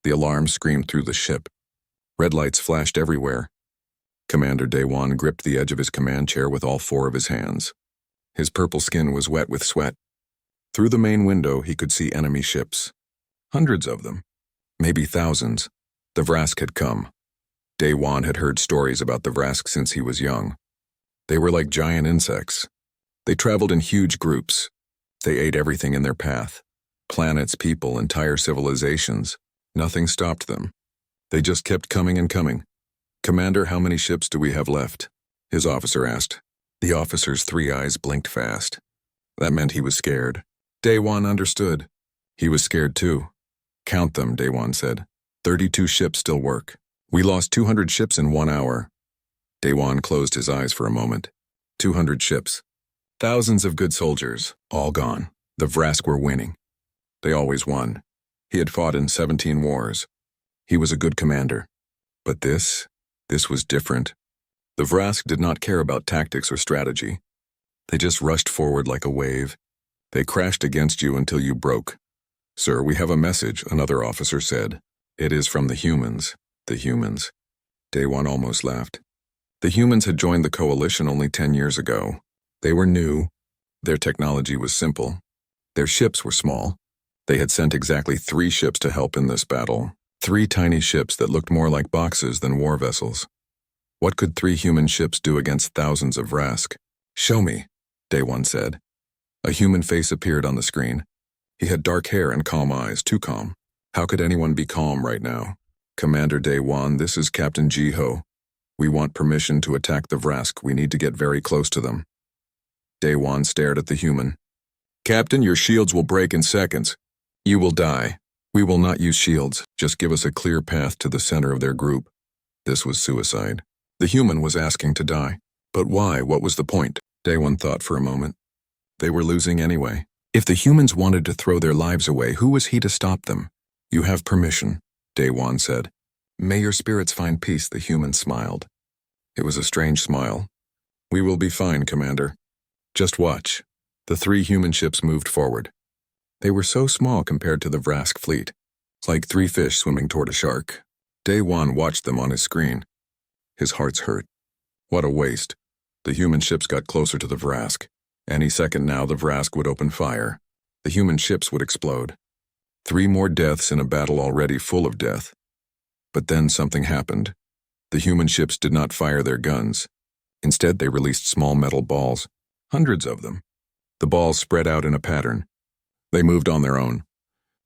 The alarm screamed through the ship. Red lights flashed everywhere. Commander Daewon gripped the edge of his command chair with all four of his hands. His purple skin was wet with sweat. Through the main window, he could see enemy ships. Hundreds of them. Maybe thousands. The Vrask had come. Daewon had heard stories about the Vrask since he was young. They were like giant insects. They traveled in huge groups. They ate everything in their path. Planets, people, entire civilizations. Nothing stopped them. They just kept coming and coming. "Commander, how many ships do we have left?" his officer asked. The officer's three eyes blinked fast. That meant he was scared. Daewon understood. He was scared too. "Count them," Daewon said. 32 ships still work. We lost 200 ships in 1 hour. Daewon closed his eyes for a moment. 200 ships. Thousands of good soldiers, all gone. The Vrask were winning. They always won. He had fought in 17 wars. He was a good commander. But this was different. The Vrask did not care about tactics or strategy. They just rushed forward like a wave. They crashed against you until you broke. "Sir, we have a message," another officer said. "It is from the humans." The humans. Daewon almost laughed. The humans had joined the coalition only 10 years ago. They were new. Their technology was simple. Their ships were small. They had sent exactly 3 ships to help in this battle. 3 tiny ships that looked more like boxes than war vessels. What could 3 human ships do against thousands of Vrask? "Show me," Daewon said. A human face appeared on the screen. He had dark hair and calm eyes, too calm. How could anyone be calm right now? "Commander Daewon, this is Captain Ji-ho. We want permission to attack the Vrask. We need to get very close to them." Daewon stared at the human. "Captain, your shields will break in seconds. You will die. We will not use shields. Just give us a clear path to the center of their group." This was suicide. The human was asking to die. But why? What was the point? Daewon thought for a moment. They were losing anyway. If the humans wanted to throw their lives away, who was he to stop them? "You have permission," Daewon said. "May your spirits find peace," the human smiled. It was a strange smile. "We will be fine, Commander. Just watch." The 3 human ships moved forward. They were so small compared to the Vrask fleet, like 3 fish swimming toward a shark. Daewon watched them on his screen. His heart hurt. What a waste. The human ships got closer to the Vrask. Any second now, the Vrask would open fire. The human ships would explode. 3 more deaths in a battle already full of death. But then something happened. The human ships did not fire their guns. Instead, they released small metal balls. Hundreds of them. The balls spread out in a pattern. They moved on their own.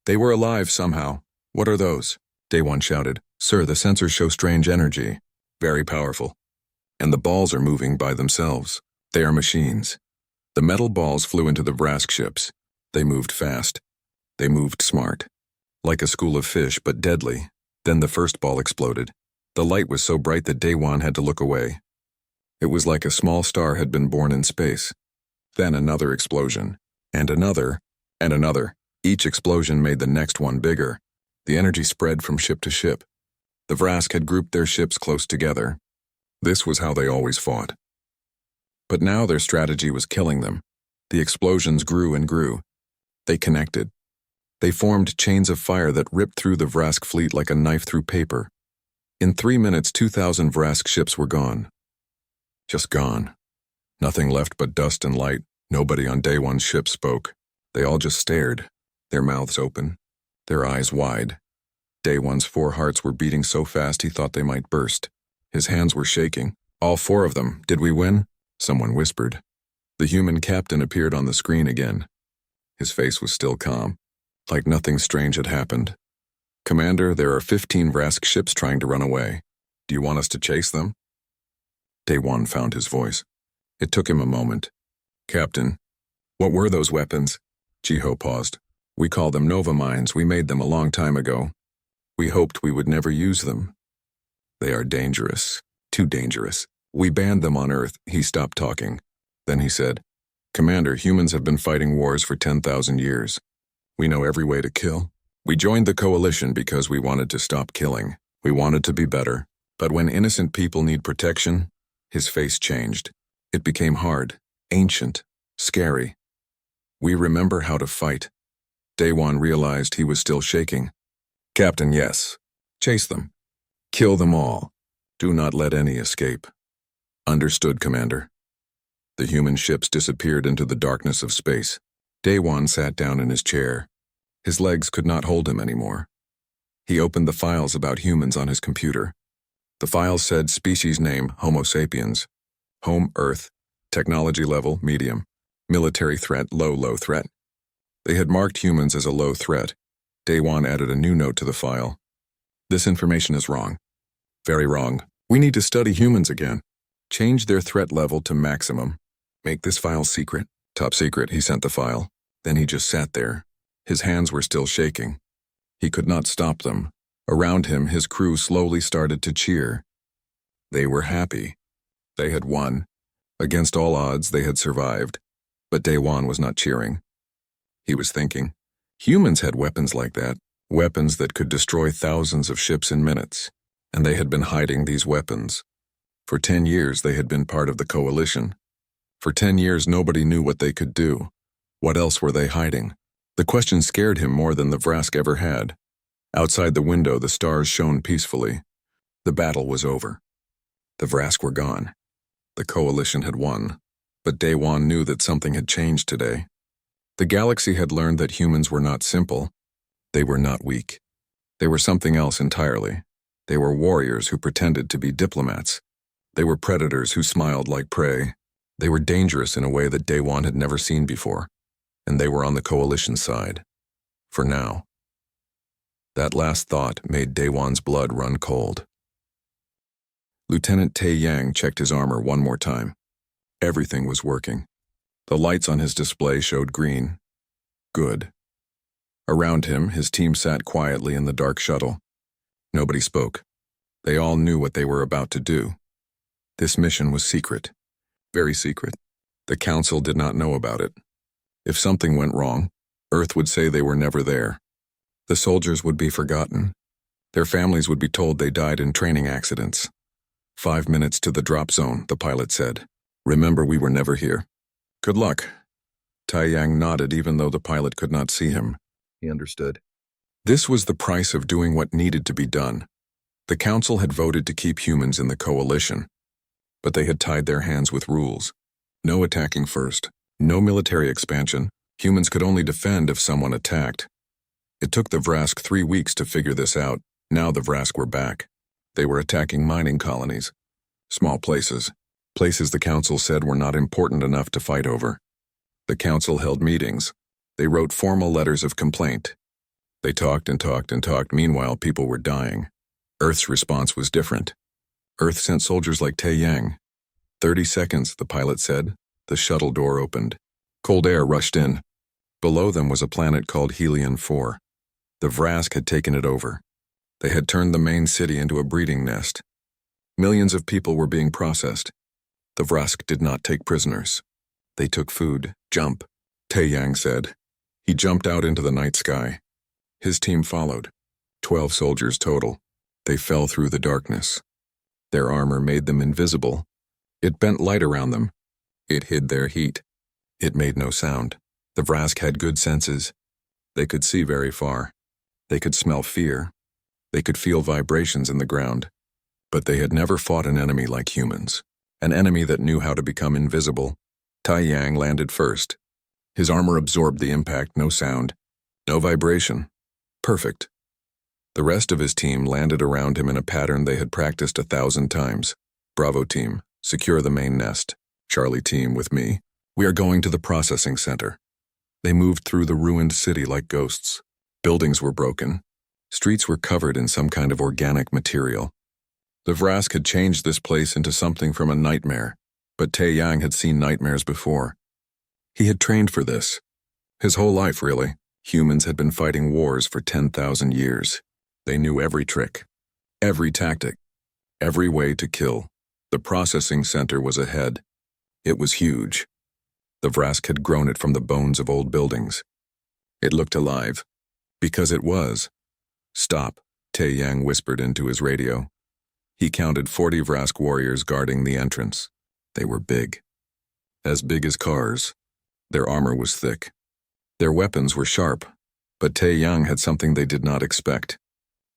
They were alive somehow. "What are those?" Daewon shouted. "Sir, the sensors show strange energy. Very powerful. And the balls are moving by themselves. They are machines." The metal balls flew into the Vrask ships. They moved fast. They moved smart. Like a school of fish, but deadly. Then the first ball exploded. The light was so bright that Daewon had to look away. It was like a small star had been born in space. Then another explosion. And another. And another. Each explosion made the next one bigger. The energy spread from ship to ship. The Vrask had grouped their ships close together. This was how they always fought. But now their strategy was killing them. The explosions grew and grew. They connected. They formed chains of fire that ripped through the Vrask fleet like a knife through paper. In 3 minutes, 2,000 Vrask ships were gone. Just gone. Nothing left but dust and light. Nobody on Daewon's ship spoke. They all just stared, their mouths open, their eyes wide. Daewon's 4 hearts were beating so fast he thought they might burst. His hands were shaking. "All 4 of them. Did we win?" Someone whispered. The human captain appeared on the screen again. His face was still calm, like nothing strange had happened. "Commander, there are 15 Vrask ships trying to run away. Do you want us to chase them?" Daewon found his voice. It took him a moment. "Captain, what were those weapons?" Ji-ho paused. "We call them Nova Mines. We made them a long time ago. We hoped we would never use them. They are dangerous. Too dangerous. We banned them on Earth." He stopped talking. Then he said, "Commander, humans have been fighting wars for 10,000 years. We know every way to kill. We joined the coalition because we wanted to stop killing. We wanted to be better. But when innocent people need protection," his face changed. It became hard, ancient, scary. "We remember how to fight." Daewon realized he was still shaking. Captain, yes. Chase them. Kill them all. Do not let any escape. Understood, Commander. The human ships disappeared into the darkness of space. Daewon sat down in his chair. His legs could not hold him anymore. He opened the files about humans on his computer. The files said species name, Homo sapiens. Home, Earth. Technology level, medium. Military threat, low threat. They had marked humans as a low threat. Daewon added a new note to the file. This information is wrong. Very wrong. We need to study humans again. Change their threat level to maximum. Make this file secret. Top secret, he sent the file. Then he just sat there. His hands were still shaking. He could not stop them. Around him, his crew slowly started to cheer. They were happy. They had won. Against all odds, they had survived. But Daewon was not cheering. He was thinking. Humans had weapons like that, weapons that could destroy thousands of ships in minutes, and they had been hiding these weapons. For 10 years, they had been part of the coalition. For 10 years, nobody knew what they could do. What else were they hiding? The question scared him more than the Vrask ever had. Outside the window, the stars shone peacefully. The battle was over. The Vrask were gone. The coalition had won. But Daewon knew that something had changed today. The galaxy had learned that humans were not simple. They were not weak. They were something else entirely. They were warriors who pretended to be diplomats. They were predators who smiled like prey. They were dangerous in a way that Daewon had never seen before. And they were on the coalition side. For now. That last thought made Daewon's blood run cold. Lieutenant Tae Yang checked his armor one more time. Everything was working. The lights on his display showed green. Good. Around him, his team sat quietly in the dark shuttle. Nobody spoke. They all knew what they were about to do. This mission was secret. Very secret. The Council did not know about it. If something went wrong, Earth would say they were never there. The soldiers would be forgotten. Their families would be told they died in training accidents. 5 minutes to the drop zone, the pilot said. Remember, we were never here. Good luck. Tai Yang nodded even though the pilot could not see him. He understood. This was the price of doing what needed to be done. The Council had voted to keep humans in the coalition, but they had tied their hands with rules. No attacking first. No military expansion. Humans could only defend if someone attacked. It took the Vrask 3 weeks to figure this out. Now the Vrask were back. They were attacking mining colonies. Small places. Places the Council said were not important enough to fight over. The Council held meetings. They wrote formal letters of complaint. They talked and talked and talked. Meanwhile, people were dying. Earth's response was different. Earth sent soldiers like Tae Yang. 30 seconds, the pilot said. The shuttle door opened. Cold air rushed in. Below them was a planet called Helion 4. The Vrask had taken it over. They had turned the main city into a breeding nest. Millions of people were being processed. The Vrask did not take prisoners. They took food. Jump, Tae Yang said. He jumped out into the night sky. His team followed. 12 soldiers total. They fell through the darkness. Their armor made them invisible. It bent light around them. It hid their heat. It made no sound. The Vrask had good senses. They could see very far. They could smell fear. They could feel vibrations in the ground. But they had never fought an enemy like humans. An enemy that knew how to become invisible. Tai Yang landed first. His armor absorbed the impact, no sound. No vibration. Perfect. The rest of his team landed around him in a pattern they had practiced 1,000 times. Bravo team, secure the main nest. Charlie team, with me. We are going to the processing center. They moved through the ruined city like ghosts. Buildings were broken. Streets were covered in some kind of organic material. The Vrask had changed this place into something from a nightmare, but Tae Yang had seen nightmares before. He had trained for this. His whole life, really. Humans had been fighting wars for 10,000 years. They knew every trick, every tactic, every way to kill. The processing center was ahead. It was huge. The Vrask had grown it from the bones of old buildings. It looked alive. Because it was. Stop, Tae Yang whispered into his radio. He counted 40 Vrask warriors guarding the entrance. They were big. As big as cars. Their armor was thick. Their weapons were sharp. But Tae Yang had something they did not expect.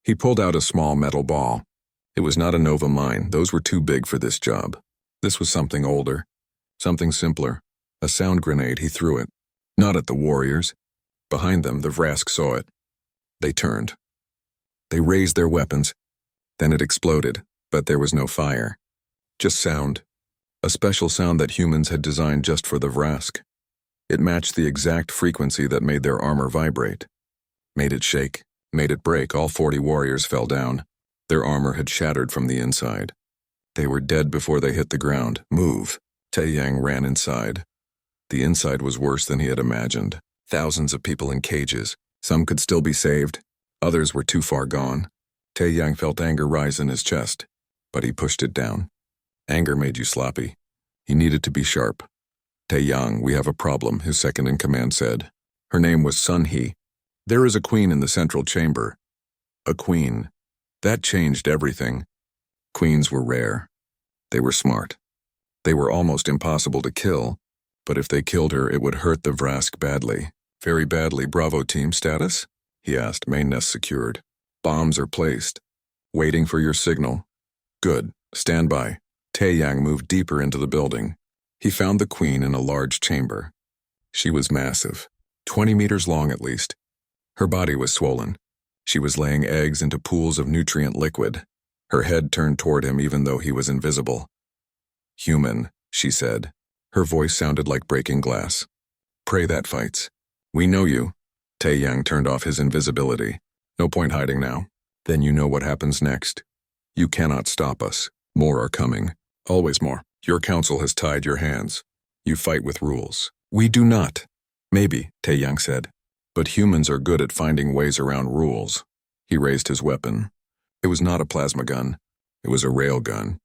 He pulled out a small metal ball. It was not a Nova mine. Those were too big for this job. This was something older, something simpler. A sound grenade. He threw it. Not at the warriors. Behind them, the Vrask saw it. They turned. They raised their weapons. Then it exploded, but there was no fire. Just sound. A special sound that humans had designed just for the Vrask. It matched the exact frequency that made their armor vibrate. Made it shake, made it break. All 40 warriors fell down. Their armor had shattered from the inside. They were dead before they hit the ground. Move. Tae-Yang ran inside. The inside was worse than he had imagined. Thousands of people in cages. Some could still be saved. Others were too far gone. Tae-Yang felt anger rise in his chest, but he pushed it down. Anger made you sloppy. He needed to be sharp. Tae-Yang, we have a problem, his second-in-command said. Her name was Sun-Hee. There is a queen in the central chamber. A queen. That changed everything. Queens were rare. They were smart. They were almost impossible to kill, but if they killed her, it would hurt the Vrask badly. Very badly. Bravo team status? He asked. Main nest secured. Bombs are placed. Waiting for your signal. Good. Stand by. Tae-Yang moved deeper into the building. He found the queen in a large chamber. She was massive, 20 meters long at least. Her body was swollen. She was laying eggs into pools of nutrient liquid. Her head turned toward him even though he was invisible. Human, she said. Her voice sounded like breaking glass. Pray that fights. We know you. Tae-Yang turned off his invisibility. No point hiding now. Then you know what happens next. You cannot stop us. More are coming. Always more. Your council has tied your hands. You fight with rules. We do not. Maybe, Tae-Yang said. But humans are good at finding ways around rules. He raised his weapon. It was not a plasma gun. It was a rail gun.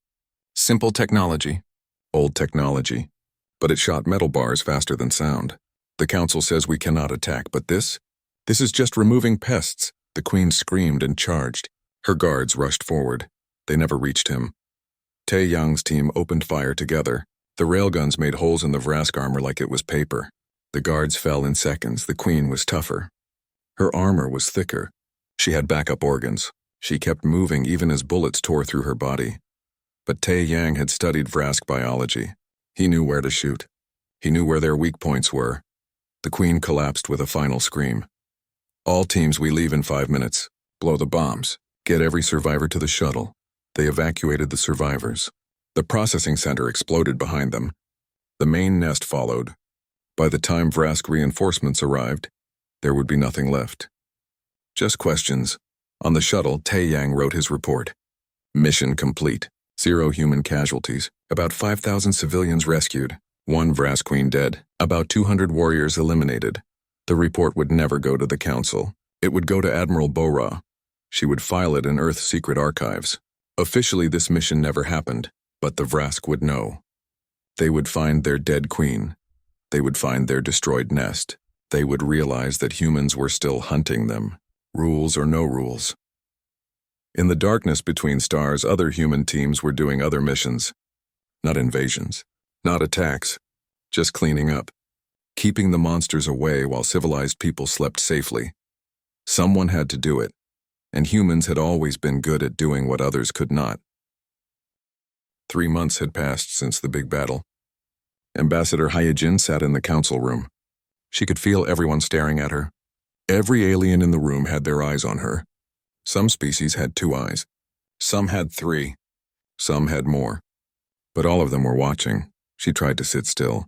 Simple technology. Old technology. But it shot metal bars faster than sound. The council says we cannot attack, but this is just removing pests. The queen screamed and charged. Her guards rushed forward. They never reached him. Tae-Yang's team opened fire together. The railguns made holes in the Vrask armor like it was paper. The guards fell in seconds. The queen was tougher. Her armor was thicker. She had backup organs. She kept moving even as bullets tore through her body. But Tae-Yang had studied Vrask biology. He knew where to shoot. He knew where their weak points were. The queen collapsed with a final scream. All teams, we leave in 5 minutes. Blow the bombs. Get every survivor to the shuttle. They evacuated the survivors. The processing center exploded behind them. The main nest followed. By the time Vrask reinforcements arrived, there would be nothing left. Just questions. On the shuttle, Tae-Yang wrote his report. Mission complete. 0 human casualties. About 5,000 civilians rescued. 1 Vrask queen dead. About 200 warriors eliminated. The report would never go to the council. It would go to Admiral Bora. She would file it in Earth's secret archives. Officially, this mission never happened, but the Vrask would know. They would find their dead queen. They would find their destroyed nest. They would realize that humans were still hunting them, rules or no rules. In the darkness between stars, other human teams were doing other missions. Not invasions, not attacks, just cleaning up, keeping the monsters away while civilized people slept safely. Someone had to do it, and humans had always been good at doing what others could not. 3 months had passed since the big battle. Ambassador Hyojin sat in the council room. She could feel everyone staring at her. Every alien in the room had their eyes on her. Some species had 2 eyes. Some had 3. Some had more. But all of them were watching. She tried to sit still.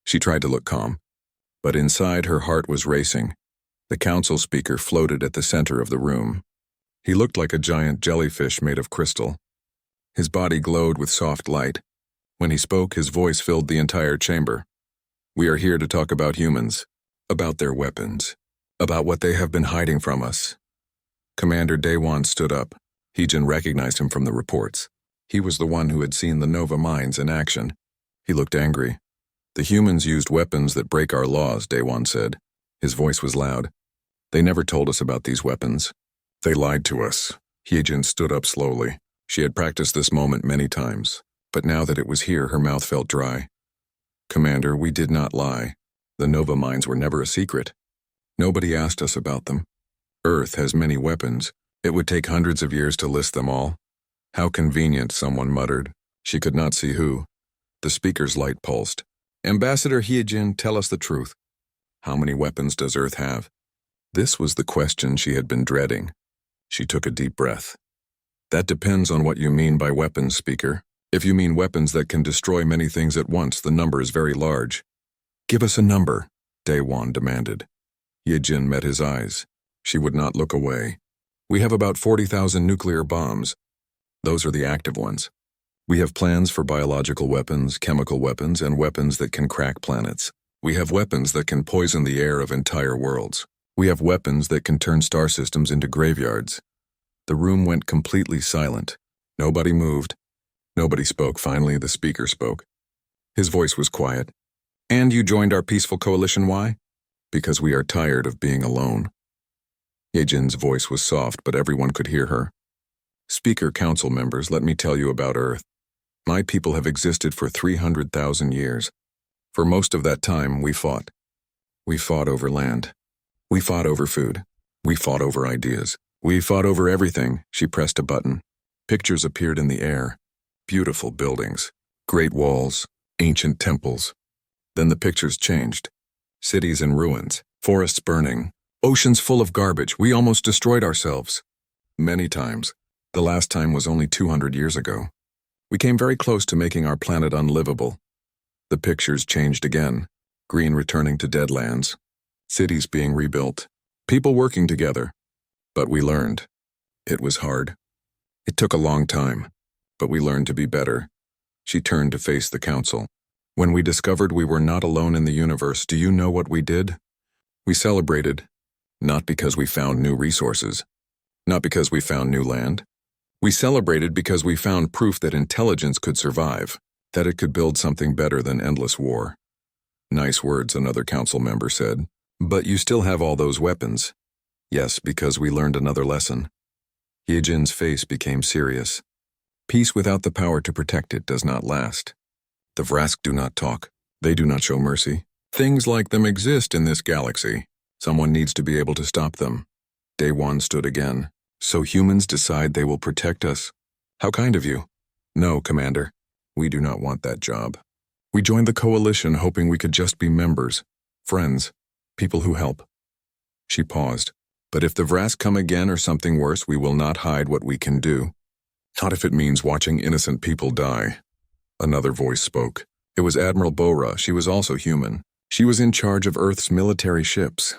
She tried to look calm. But inside, her heart was racing. The council speaker floated at the center of the room. He looked like a giant jellyfish made of crystal. His body glowed with soft light. When he spoke, his voice filled the entire chamber. We are here to talk about humans, about their weapons, about what they have been hiding from us. Commander Daewon stood up. Heejin recognized him from the reports. He was the one who had seen the Nova mines in action. He looked angry. The humans used weapons that break our laws, Daewon said. His voice was loud. They never told us about these weapons. They lied to us. Heejin stood up slowly. She had practiced this moment many times, but now that it was here, her mouth felt dry. Commander, we did not lie. The Nova mines were never a secret. Nobody asked us about them. Earth has many weapons. It would take hundreds of years to list them all. How convenient, someone muttered. She could not see who. The speaker's light pulsed. Ambassador Hyejin, tell us the truth. How many weapons does Earth have? This was the question she had been dreading. She took a deep breath. That depends on what you mean by weapons, speaker. If you mean weapons that can destroy many things at once, the number is very large. Give us a number, Daewon demanded. Hyejin met his eyes. She would not look away. We have about 40,000 nuclear bombs. Those are the active ones. We have plans for biological weapons, chemical weapons, and weapons that can crack planets. We have weapons that can poison the air of entire worlds. We have weapons that can turn star systems into graveyards. The room went completely silent. Nobody moved. Nobody spoke. Finally, the speaker spoke. His voice was quiet. And you joined our peaceful coalition, why? Because we are tired of being alone. Hyejin's voice was soft, but everyone could hear her. Speaker, council members, let me tell you about Earth. My people have existed for 300,000 years. For most of that time, we fought. We fought over land. We fought over food. We fought over ideas. We fought over everything. She pressed a button. Pictures appeared in the air. Beautiful buildings. Great walls. Ancient temples. Then the pictures changed. Cities in ruins. Forests burning. Oceans full of garbage. We almost destroyed ourselves. Many times. The last time was only 200 years ago. We came very close to making our planet unlivable. The pictures changed again. Green returning to dead lands. Cities being rebuilt. People working together. But we learned. It was hard. It took a long time. But we learned to be better. She turned to face the council. When we discovered we were not alone in the universe, do you know what we did? We celebrated. Not because we found new resources. Not because we found new land. We celebrated because we found proof that intelligence could survive, that it could build something better than endless war. Nice words, another council member said. But you still have all those weapons. Yes, because we learned another lesson. Hyejin's face became serious. Peace without the power to protect it does not last. The Vrask do not talk. They do not show mercy. Things like them exist in this galaxy. Someone needs to be able to stop them. Daewon stood again. So humans decide they will protect us. How kind of you. No, Commander. We do not want that job. We joined the coalition hoping we could just be members, friends, people who help. She paused. But if the Vrask come again or something worse, we will not hide what we can do. Not if it means watching innocent people die. Another voice spoke. It was Admiral Bora. She was also human. She was in charge of Earth's military ships.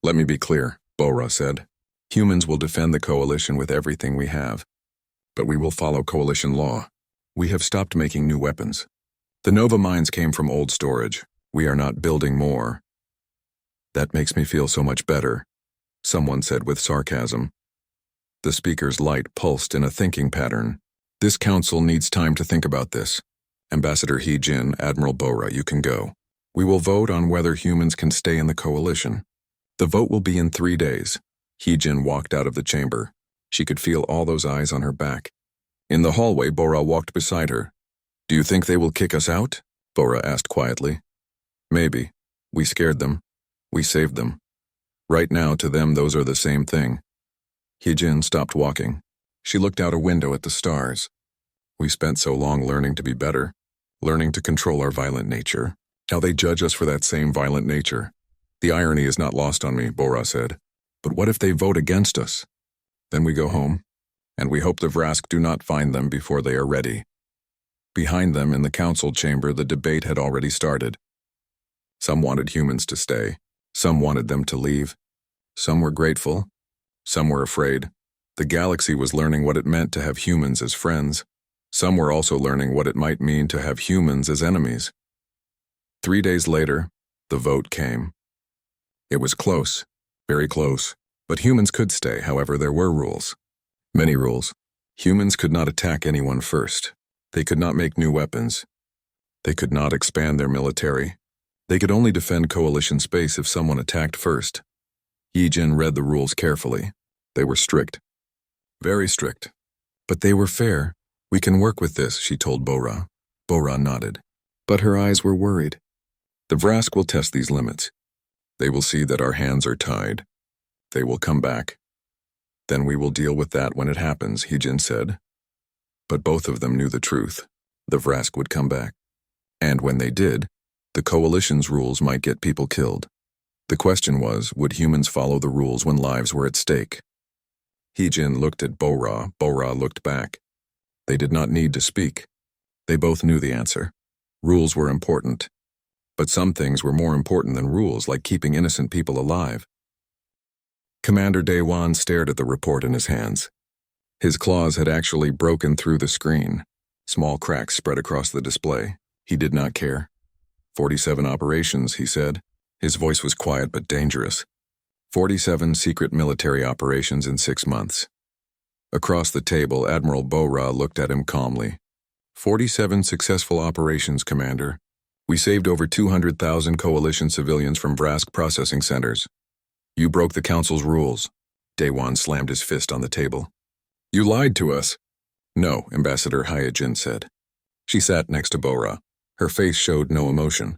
Let me be clear, Bora said. Humans will defend the coalition with everything we have. But we will follow coalition law. We have stopped making new weapons. The Nova mines came from old storage. We are not building more. That makes me feel so much better, someone said with sarcasm. The speaker's light pulsed in a thinking pattern. This council needs time to think about this. Ambassador Hyejin, Admiral Bora, you can go. We will vote on whether humans can stay in the coalition. The vote will be in 3 days. Hyejin walked out of the chamber. She could feel all those eyes on her back. In the hallway, Bora walked beside her. Do you think they will kick us out? Bora asked quietly. Maybe. We scared them. We saved them. Right now, to them, those are the same thing. Hyejin stopped walking. She looked out a window at the stars. We spent so long learning to be better, learning to control our violent nature. Now they judge us for that same violent nature. The irony is not lost on me, Bora said. But what if they vote against us? Then we go home, and we hope the Vrask do not find them before they are ready. Behind them, in the council chamber, the debate had already started. Some wanted humans to stay. Some wanted them to leave. Some were grateful. Some were afraid. The galaxy was learning what it meant to have humans as friends. Some were also learning what it might mean to have humans as enemies. 3 days later, the vote came. It was close. Very close. But humans could stay, however, there were rules. Many rules. Humans could not attack anyone first. They could not make new weapons. They could not expand their military. They could only defend coalition space if someone attacked first. Hyejin read the rules carefully. They were strict. Very strict. But they were fair. We can work with this, she told Bora. Bora nodded. But her eyes were worried. The Vrask will test these limits. They will see that our hands are tied. They will come back. Then we will deal with that when it happens, Heejin said. But both of them knew the truth. The Vrask would come back. And when they did, the Coalition's rules might get people killed. The question was, would humans follow the rules when lives were at stake? Heejin looked at Bo-Ra. Bo-Ra looked back. They did not need to speak. They both knew the answer. Rules were important. But some things were more important than rules, like keeping innocent people alive. Commander Daewon stared at the report in his hands. His claws had actually broken through the screen. Small cracks spread across the display. He did not care. 47 operations, he said. His voice was quiet but dangerous. 47 secret military operations in 6 months. Across the table, Admiral Bo-Ra looked at him calmly. 47 successful operations, Commander. We saved over 200,000 Coalition civilians from Vrask processing centers. You broke the Council's rules. Daewon slammed his fist on the table. You lied to us. No, Ambassador Hyojin said. She sat next to Bo-Ra. Her face showed no emotion.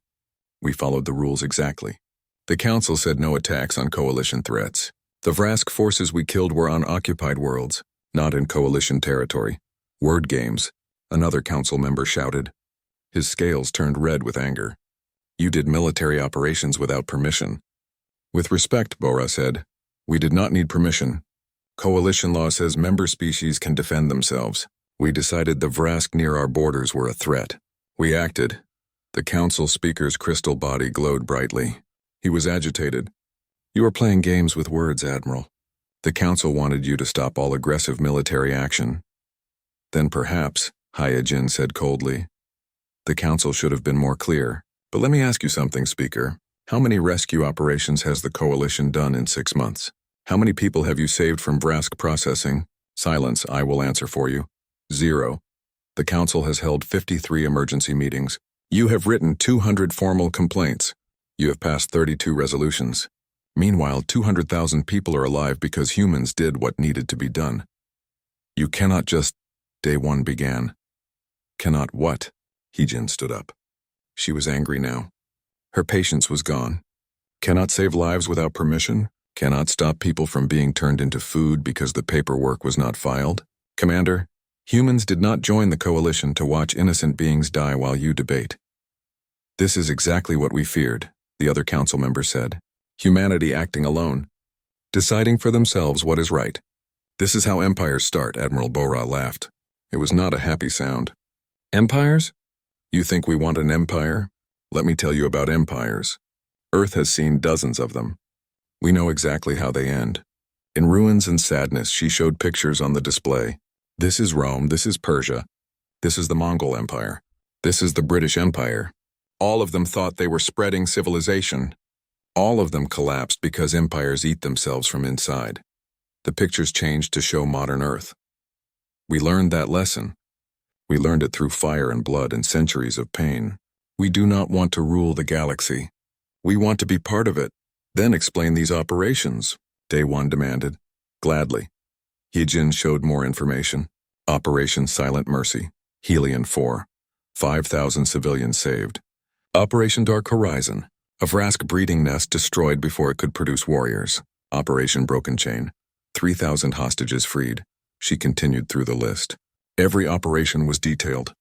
We followed the rules exactly. The Council said no attacks on Coalition threats. The Vrask forces we killed were on occupied worlds, not in Coalition territory. Word games, another Council member shouted. His scales turned red with anger. You did military operations without permission. With respect, Bo-Ra said, we did not need permission. Coalition law says member species can defend themselves. We decided the Vrask near our borders were a threat. We acted. The Council speaker's crystal body glowed brightly. He was agitated. You are playing games with words, Admiral. The Council wanted you to stop all aggressive military action. Then perhaps, Hyojin said coldly. The Council should have been more clear. But let me ask you something, Speaker. How many rescue operations has the Coalition done in 6 months? How many people have you saved from Vrask processing? Silence, I will answer for you. 0. The Council has held 53 emergency meetings. You have written 200 formal complaints. You have passed 32 resolutions. Meanwhile, 200,000 people are alive because humans did what needed to be done. You cannot just... Daewon began. Cannot what? Heejin stood up. She was angry now. Her patience was gone. Cannot save lives without permission? Cannot stop people from being turned into food because the paperwork was not filed? Commander, humans did not join the Coalition to watch innocent beings die while you debate. This is exactly what we feared, the other Council member said. Humanity acting alone. Deciding for themselves what is right. This is how empires start, Admiral Bo-Ra laughed. It was not a happy sound. Empires? You think we want an empire? Let me tell you about empires. Earth has seen dozens of them. We know exactly how they end. In ruins and sadness, she showed pictures on the display. This is Rome, this is Persia. This is the Mongol Empire. This is the British Empire. All of them thought they were spreading civilization. All of them collapsed because empires eat themselves from inside. The pictures changed to show modern Earth. We learned that lesson. We learned it through fire and blood and centuries of pain. We do not want to rule the galaxy. We want to be part of it. Then explain these operations, Daewon demanded. Gladly. Heejin showed more information. Operation Silent Mercy, Helion 4. 5,000 civilians saved. Operation Dark Horizon, a Vrask breeding nest destroyed before it could produce warriors. Operation Broken Chain, 3,000 hostages freed. She continued through the list. Every operation was detailed.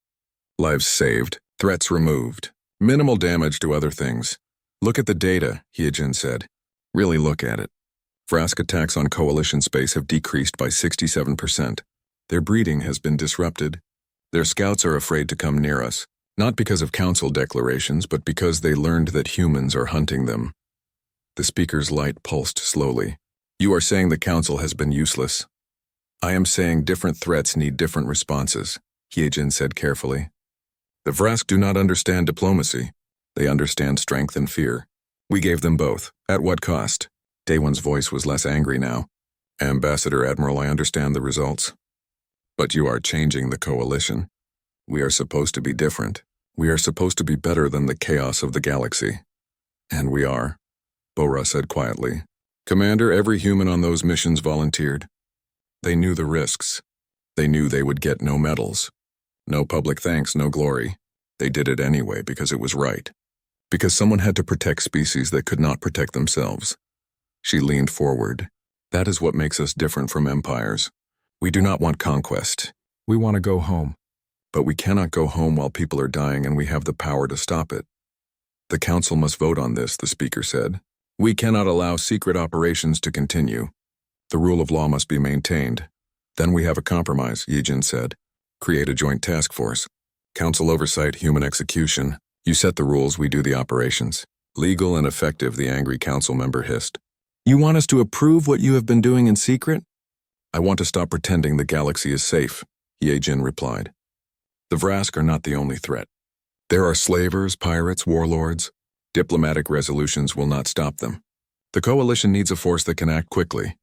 Lives saved, threats removed, minimal damage to other things. Look at the data, Heejin said. Really look at it. Vrask attacks on Coalition space have decreased by 67%. Their breeding has been disrupted. Their scouts are afraid to come near us, not because of Council declarations, but because they learned that humans are hunting them. The speaker's light pulsed slowly. You are saying the Council has been useless. I am saying different threats need different responses, Heejin said carefully. The Vrask do not understand diplomacy. They understand strength and fear. We gave them both. At what cost? Daewon's voice was less angry now. Ambassador Admiral, I understand the results. But you are changing the Coalition. We are supposed to be different. We are supposed to be better than the chaos of the galaxy. And we are, Bo-Ra said quietly. Commander, every human on those missions volunteered. They knew the risks. They knew they would get no medals. No public thanks, no glory. They did it anyway because it was right. Because someone had to protect species that could not protect themselves. She leaned forward. That is what makes us different from empires. We do not want conquest. We want to go home. But we cannot go home while people are dying and we have the power to stop it. The council must vote on this, the speaker said. We cannot allow secret operations to continue. The rule of law must be maintained. Then we have a compromise, Yijin said. Create a joint task force. Council oversight, human execution. You set the rules, we do the operations. Legal and effective, the angry council member hissed. You want us to approve what you have been doing in secret? I want to stop pretending the galaxy is safe, Yijin replied. The Vrask are not the only threat. There are slavers, pirates, warlords. Diplomatic resolutions will not stop them. The coalition needs a force that can act quickly.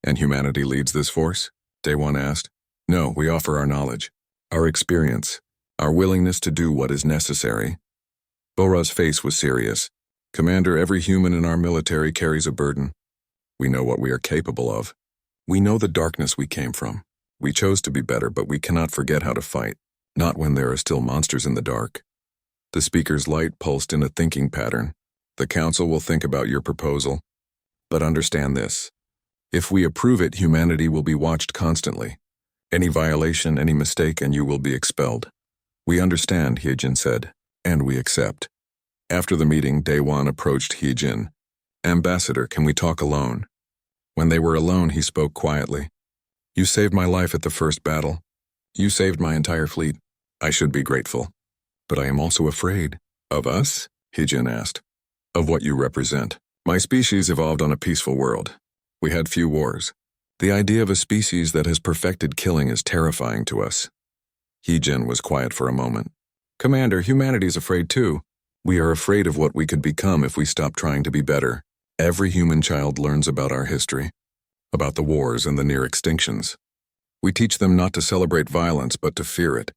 And humanity leads this force? Daewon asked. No, we offer our knowledge, our experience, our willingness to do what is necessary. Bora's face was serious. Commander, every human in our military carries a burden. We know what we are capable of. We know the darkness we came from. We chose to be better, but we cannot forget how to fight, not when there are still monsters in the dark. The speaker's light pulsed in a thinking pattern. The council will think about your proposal. But understand this. If we approve it, humanity will be watched constantly. Any violation, any mistake, and you will be expelled. We understand, Hyejin said, and we accept. After the meeting, Daewon approached Hyejin. Ambassador, can we talk alone? When they were alone, he spoke quietly. You saved my life at the first battle. You saved my entire fleet. I should be grateful. But I am also afraid. Of us? Hyejin asked. Of what you represent. My species evolved on a peaceful world. We had few wars. The idea of a species that has perfected killing is terrifying to us. Hyejin was quiet for a moment. Commander, humanity is afraid too. We are afraid of what we could become if we stop trying to be better. Every human child learns about our history, about the wars and the near extinctions. We teach them not to celebrate violence, but to fear it,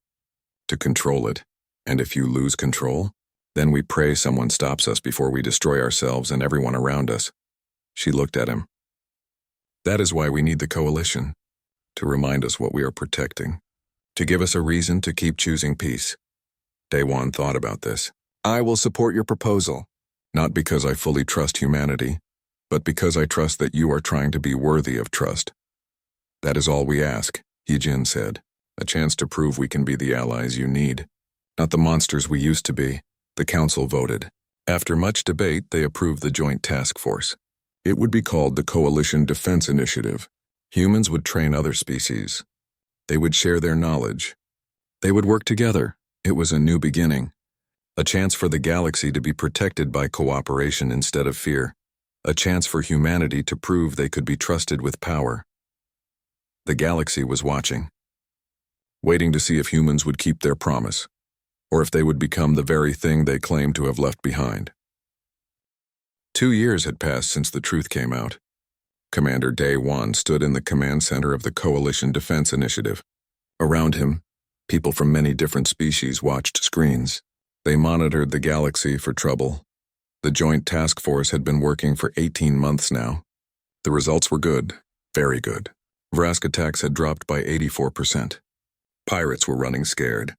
to control it. And if you lose control, then we pray someone stops us before we destroy ourselves and everyone around us. She looked at him. That is why we need the coalition, to remind us what we are protecting, to give us a reason to keep choosing peace. Daewon thought about this. I will support your proposal, not because I fully trust humanity, but because I trust that you are trying to be worthy of trust. That is all we ask, Hyejin said, a chance to prove we can be the allies you need, not the monsters we used to be. The council voted. After much debate, they approved the joint task force. It would be called the Coalition Defense Initiative. Humans would train other species. They would share their knowledge. They would work together. It was a new beginning. A chance for the galaxy to be protected by cooperation instead of fear. A chance for humanity to prove they could be trusted with power. The galaxy was watching, waiting to see if humans would keep their promise, or if they would become the very thing they claimed to have left behind. 2 years had passed since the truth came out. Commander Daewon stood in the command center of the Coalition Defense Initiative. Around him, people from many different species watched screens. They monitored the galaxy for trouble. The Joint Task Force had been working for 18 months now. The results were good, very good. Vrask attacks had dropped by 84%. Pirates were running scared.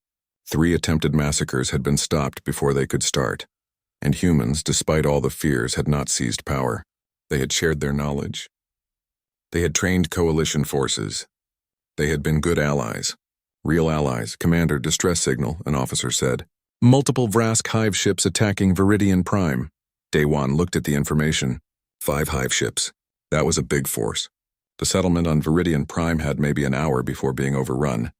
3 attempted massacres had been stopped before they could start. And humans, despite all the fears, had not seized power. They had shared their knowledge. They had trained coalition forces. They had been good allies. Real allies. Commander, distress signal, an officer said. Multiple Vrask hive ships attacking Viridian Prime. Daewon looked at the information. 5 hive ships. That was a big force. The settlement on Viridian Prime had maybe an hour before being overrun.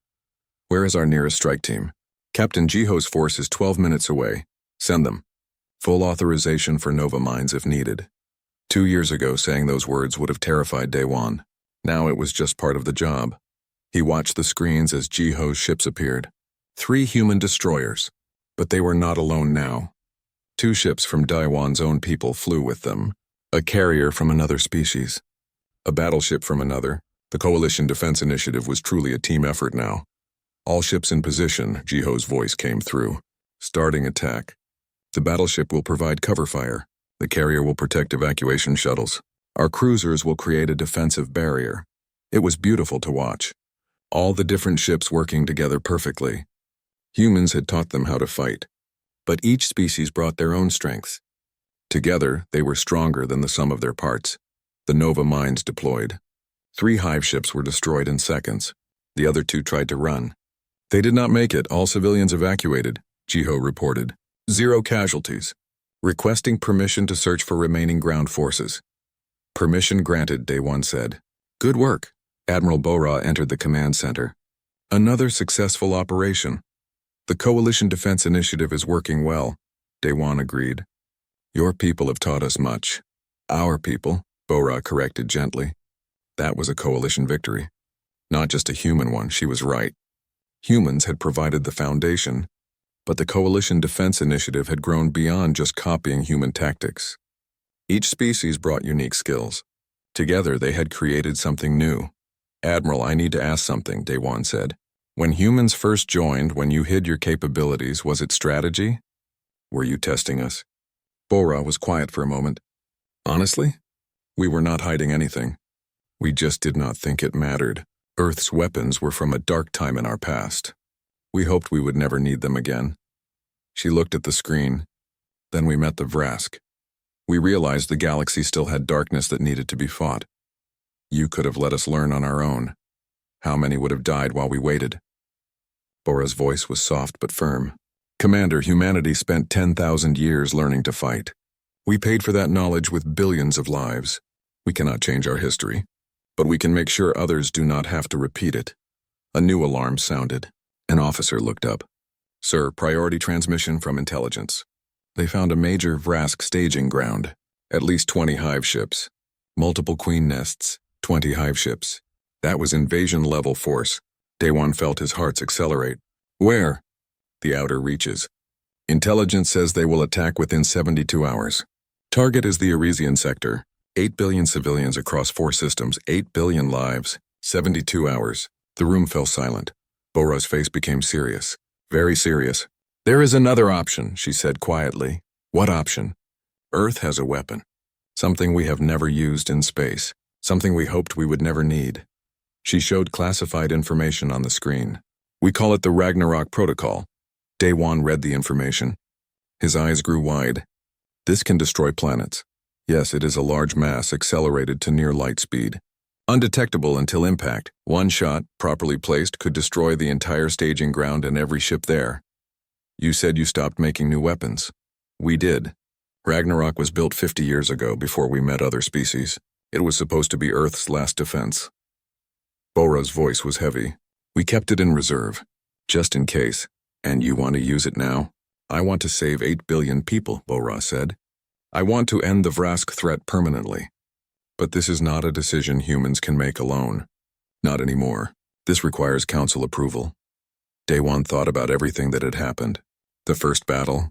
Where is our nearest strike team? Captain Jiho's force is 12 minutes away. Send them. Full authorization for Nova mines if needed. 2 years ago, saying those words would have terrified Daewon. Now it was just part of the job. He watched the screens as Jiho's ships appeared. 3 human destroyers. But they were not alone now. 2 ships from Daewon's own people flew with them. A carrier from another species. A battleship from another. The Coalition Defense Initiative was truly a team effort now. All ships in position, Jiho's voice came through. Starting attack. The battleship will provide cover fire. The carrier will protect evacuation shuttles. Our cruisers will create a defensive barrier. It was beautiful to watch. All the different ships working together perfectly. Humans had taught them how to fight. But each species brought their own strengths. Together, they were stronger than the sum of their parts. The Nova mines deployed. 3 hive ships were destroyed in seconds. The other 2 tried to run. They did not make it. All civilians evacuated, Jiho reported. 0 casualties. Requesting permission to search for remaining ground forces. Permission granted, Day 1 said. Good work. Admiral Bora entered the command center. Another successful operation. The Coalition Defense Initiative is working well, Day 1 agreed. Your people have taught us much. Our people, Bora corrected gently. That was a coalition victory. Not just a human one, she was right. Humans had provided the foundation, but the Coalition Defense Initiative had grown beyond just copying human tactics. Each species brought unique skills. Together, they had created something new. Admiral, I need to ask something, Day 1 said. When humans first joined, when you hid your capabilities, was it strategy? Were you testing us? Bora was quiet for a moment. Honestly, we were not hiding anything. We just did not think it mattered. Earth's weapons were from a dark time in our past. We hoped we would never need them again. She looked at the screen. Then we met the Vrask. We realized the galaxy still had darkness that needed to be fought. You could have let us learn on our own. How many would have died while we waited? Bora's voice was soft but firm. Commander, humanity spent 10,000 years learning to fight. We paid for that knowledge with billions of lives. We cannot change our history, but we can make sure others do not have to repeat it. A new alarm sounded. An officer looked up. Sir, priority transmission from intelligence. They found a major Vrask staging ground. At least 20 hive ships. Multiple queen nests. 20 hive ships. That was invasion-level force. Day 1 felt his hearts accelerate. Where? The outer reaches. Intelligence says they will attack within 72 hours. Target is the Arisian sector. 8 billion civilians across 4 systems, 8 billion lives. 72 hours. The room fell silent. Bora's face became serious. Very serious. There is another option, she said quietly. What option? Earth has a weapon. Something we have never used in space. Something we hoped we would never need. She showed classified information on the screen. We call it the Ragnarok Protocol. Day 1 read the information. His eyes grew wide. This can destroy planets. Yes, it is a large mass accelerated to near light speed. Undetectable until impact. One shot, properly placed, could destroy the entire staging ground and every ship there. You said you stopped making new weapons. We did. Ragnarok was built 50 years ago before we met other species. It was supposed to be Earth's last defense. Bora's voice was heavy. We kept it in reserve, just in case. And you want to use it now? I want to save 8 billion people, Bora said. I want to end the Vrask threat permanently. But this is not a decision humans can make alone. Not anymore. This requires council approval. Day 1 thought about everything that had happened. The first battle.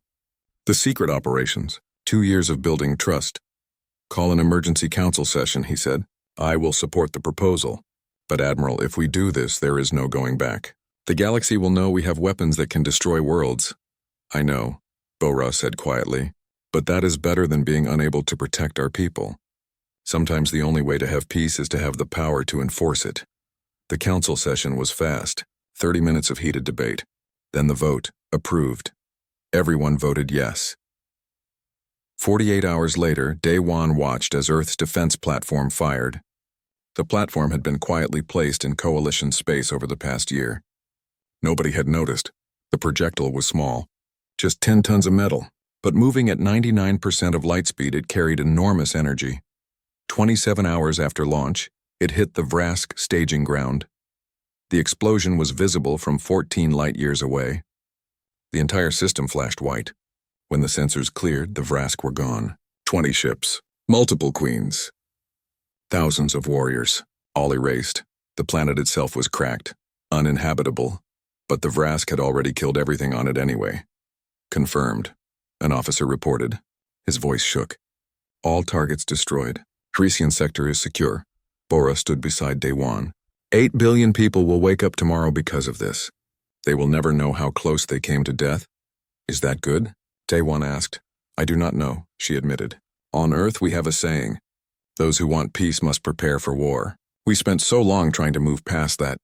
The secret operations. 2 years of building trust. Call an emergency council session, he said. I will support the proposal. But Admiral, if we do this, there is no going back. The galaxy will know we have weapons that can destroy worlds. I know, Bora said quietly. But that is better than being unable to protect our people. Sometimes the only way to have peace is to have the power to enforce it. The council session was fast. 30 minutes of heated debate. Then the vote. Approved. Everyone voted yes. 48 hours later, Day 1 watched as Earth's defense platform fired. The platform had been quietly placed in Coalition space over the past year. Nobody had noticed. The projectile was small. Just 10 tons of metal. But moving at 99% of light speed, it carried enormous energy. 27 hours after launch, it hit the Vrask staging ground. The explosion was visible from 14 light-years away. The entire system flashed white. When the sensors cleared, the Vrask were gone. 20 ships, multiple queens. Thousands of warriors, all erased. The planet itself was cracked, uninhabitable. But the Vrask had already killed everything on it anyway. Confirmed. An officer reported. His voice shook. All targets destroyed. Arisian sector is secure. Bora stood beside Day 1. 8 billion people will wake up tomorrow because of this. They will never know how close they came to death. Is that good? Day 1 asked. I do not know, she admitted. On Earth we have a saying. Those who want peace must prepare for war. We spent so long trying to move past that.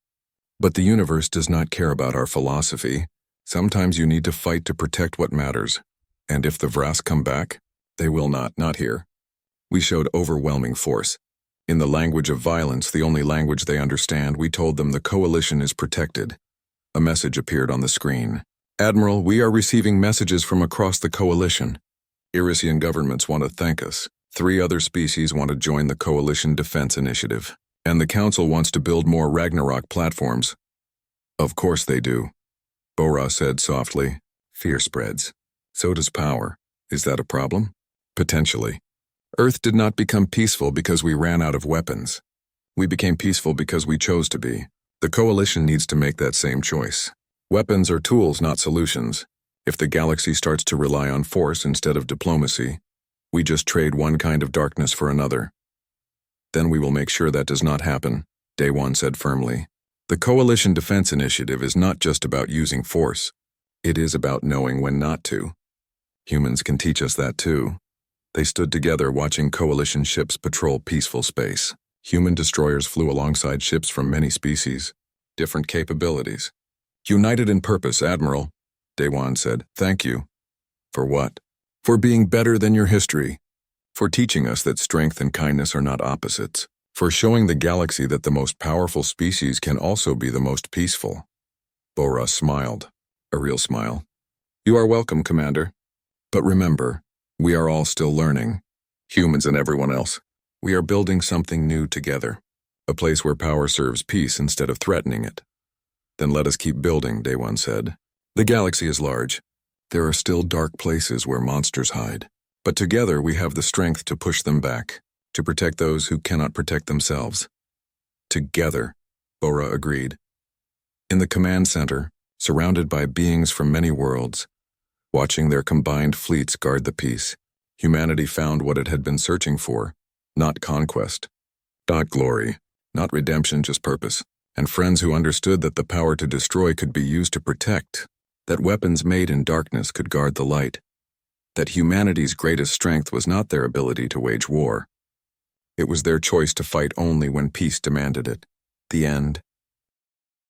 But the universe does not care about our philosophy. Sometimes you need to fight to protect what matters. And if the Vrask come back, they will not here. We showed overwhelming force. In the language of violence, the only language they understand, we told them the coalition is protected. A message appeared on the screen. Admiral, we are receiving messages from across the coalition. Irisian governments want to thank us. 3 other species want to join the Coalition Defense Initiative. And the Council wants to build more Ragnarok platforms. Of course they do, Bora said softly. Fear spreads. So does power. Is that a problem? Potentially. Earth did not become peaceful because we ran out of weapons. We became peaceful because we chose to be. The Coalition needs to make that same choice. Weapons are tools, not solutions. If the galaxy starts to rely on force instead of diplomacy, we just trade one kind of darkness for another. Then we will make sure that does not happen, Day One said firmly. The Coalition Defense Initiative is not just about using force. It is about knowing when not to. Humans can teach us that too. They stood together watching Coalition ships patrol peaceful space. Human destroyers flew alongside ships from many species, different capabilities. United in purpose, Admiral, Daewon said. Thank you. For what? For being better than your history. For teaching us that strength and kindness are not opposites. For showing the galaxy that the most powerful species can also be the most peaceful. Bora smiled. A real smile. You are welcome, Commander. But remember, we are all still learning. Humans and everyone else. We are building something new together. A place where power serves peace instead of threatening it. Then let us keep building, Daewon said. The galaxy is large. There are still dark places where monsters hide. But together we have the strength to push them back, to protect those who cannot protect themselves. Together, Bora agreed. In the command center, surrounded by beings from many worlds, watching their combined fleets guard the peace, humanity found what it had been searching for, not conquest, not glory, not redemption, just purpose, and friends who understood that the power to destroy could be used to protect, that weapons made in darkness could guard the light, that humanity's greatest strength was not their ability to wage war. It was their choice to fight only when peace demanded it. The end